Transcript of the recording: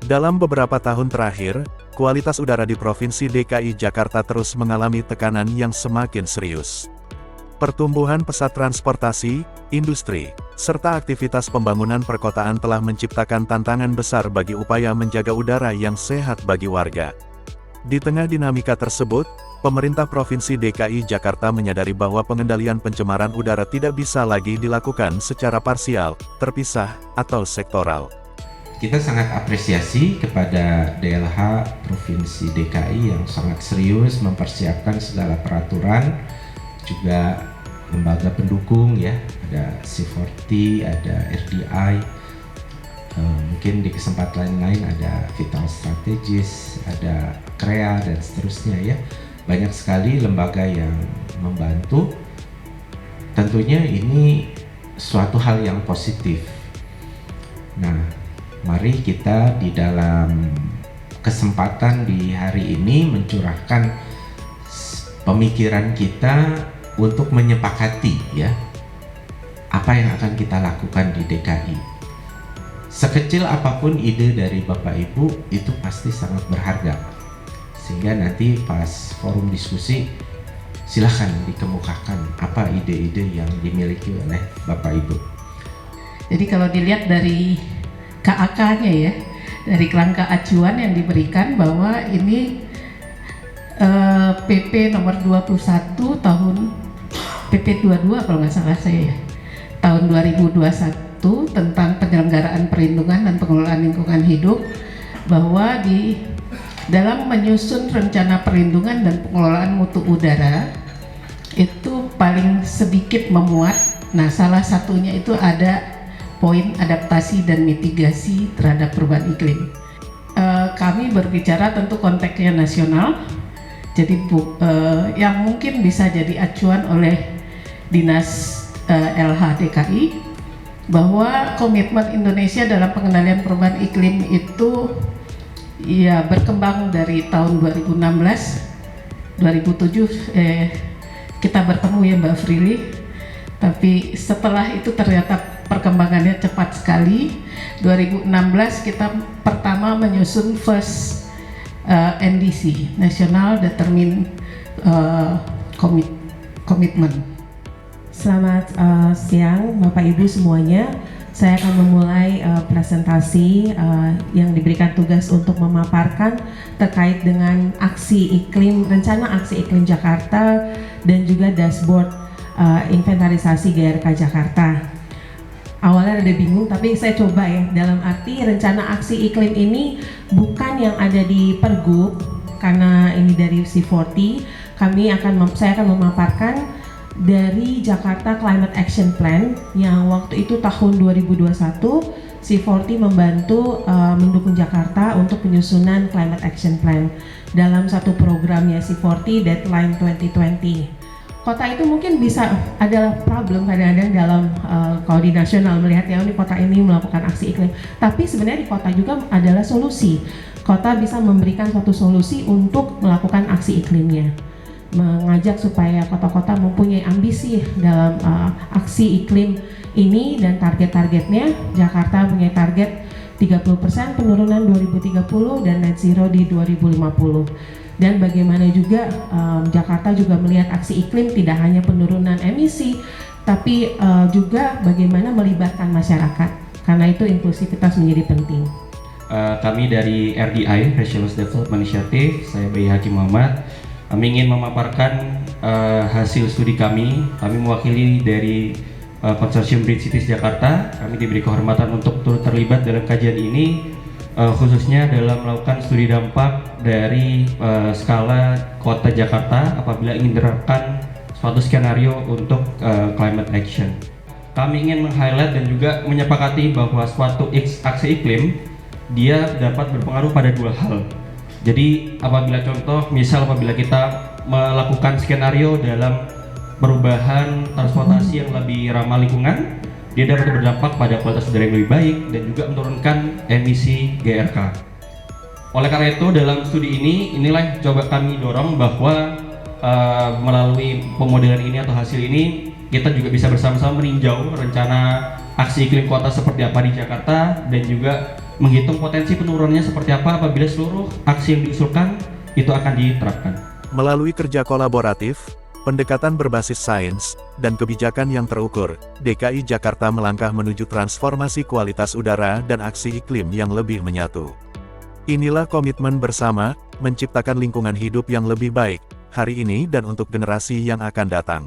Dalam beberapa tahun terakhir, kualitas udara di Provinsi DKI Jakarta terus mengalami tekanan yang semakin serius. Pertumbuhan pesat transportasi, industri, serta aktivitas pembangunan perkotaan telah menciptakan tantangan besar bagi upaya menjaga udara yang sehat bagi warga. Di tengah dinamika tersebut, pemerintah Provinsi DKI Jakarta menyadari bahwa pengendalian pencemaran udara tidak bisa lagi dilakukan secara parsial, terpisah, atau sektoral. Kita sangat apresiasi kepada DLH Provinsi DKI yang sangat serius mempersiapkan segala peraturan, juga lembaga pendukung ya, ada C40, ada RDI, mungkin di kesempatan lain ada Vital Strategis, ada CREA dan seterusnya ya. Banyak sekali lembaga yang membantu. Tentunya ini suatu hal yang positif. Nah, mari kita di dalam kesempatan di hari ini mencurahkan pemikiran kita untuk menyepakati ya apa yang akan kita lakukan di DKI. Sekecil apapun ide dari Bapak Ibu itu pasti sangat berharga, sehingga nanti pas forum diskusi silahkan dikemukakan apa ide-ide yang dimiliki oleh Bapak Ibu. Jadi kalau dilihat dari KAK-nya ya, dari kerangka acuan yang diberikan bahwa ini PP nomor 21 tahun PP 22 kalau nggak salah saya ya, tahun 2021 tentang penyelenggaraan perlindungan dan pengelolaan lingkungan hidup, bahwa di dalam menyusun rencana perlindungan dan pengelolaan mutu udara itu paling sedikit memuat. Nah, salah satunya itu ada poin adaptasi dan mitigasi terhadap perubahan iklim. Kami berbicara tentu konteksnya nasional, jadi yang mungkin bisa jadi acuan oleh Dinas LH DKI, bahwa komitmen Indonesia dalam pengendalian perubahan iklim itu ya berkembang dari tahun 2016, 2007 kita bertemu ya Mbak Frili, tapi setelah itu ternyata perkembangannya cepat sekali. 2016 kita pertama menyusun first NDC, National Determined Commitment. Selamat siang Bapak Ibu semuanya. Saya akan memulai presentasi yang diberikan tugas untuk memaparkan terkait dengan aksi iklim, rencana aksi iklim Jakarta dan juga dashboard inventarisasi GRK Jakarta. Awalnya ada bingung, tapi saya coba ya, dalam arti rencana aksi iklim ini bukan yang ada di Pergub, karena ini dari C40. Saya akan memaparkan dari Jakarta Climate Action Plan yang waktu itu tahun 2021 C40 membantu mendukung Jakarta untuk penyusunan Climate Action Plan dalam satu programnya C40 Deadline 2020. Kota itu mungkin bisa adalah problem kadang-kadang dalam kalau di nasional melihat ya ini kota ini melakukan aksi iklim, tapi sebenarnya di kota juga adalah solusi. Kota bisa memberikan suatu solusi untuk melakukan aksi iklimnya, mengajak supaya kota-kota mempunyai ambisi dalam aksi iklim ini, dan target-targetnya Jakarta punya target 30% penurunan 2030 dan net zero di 2050. Dan bagaimana juga Jakarta juga melihat aksi iklim tidak hanya penurunan emisi, tapi juga bagaimana melibatkan masyarakat, karena itu inklusivitas menjadi penting. Kami dari RDI, Regional Development Initiative, saya Bayi Hakim Muhammad, kami ingin memaparkan hasil studi kami. Kami mewakili dari Konsorsium Green Cities Jakarta. Kami diberi kehormatan untuk turut terlibat dalam kajian ini, khususnya dalam melakukan studi dampak dari skala kota Jakarta apabila ingin menerapkan suatu skenario untuk climate action. Kami ingin meng-highlight dan juga menyepakati bahwa suatu aksi iklim dia dapat berpengaruh pada dua hal. Jadi apabila contoh, misal apabila kita melakukan skenario dalam perubahan transportasi yang lebih ramah lingkungan, dia dapat berdampak pada kualitas udara yang lebih baik dan juga menurunkan emisi GRK. Oleh karena itu, dalam studi inilah coba kami dorong bahwa melalui pemodelan ini atau hasil ini, kita juga bisa bersama-sama meninjau rencana aksi iklim kota seperti apa di Jakarta, dan juga menghitung potensi penurunannya seperti apa apabila seluruh aksi yang diusulkan itu akan diterapkan. Melalui kerja kolaboratif, pendekatan berbasis sains, dan kebijakan yang terukur, DKI Jakarta melangkah menuju transformasi kualitas udara dan aksi iklim yang lebih menyatu. Inilah komitmen bersama, menciptakan lingkungan hidup yang lebih baik, hari ini dan untuk generasi yang akan datang.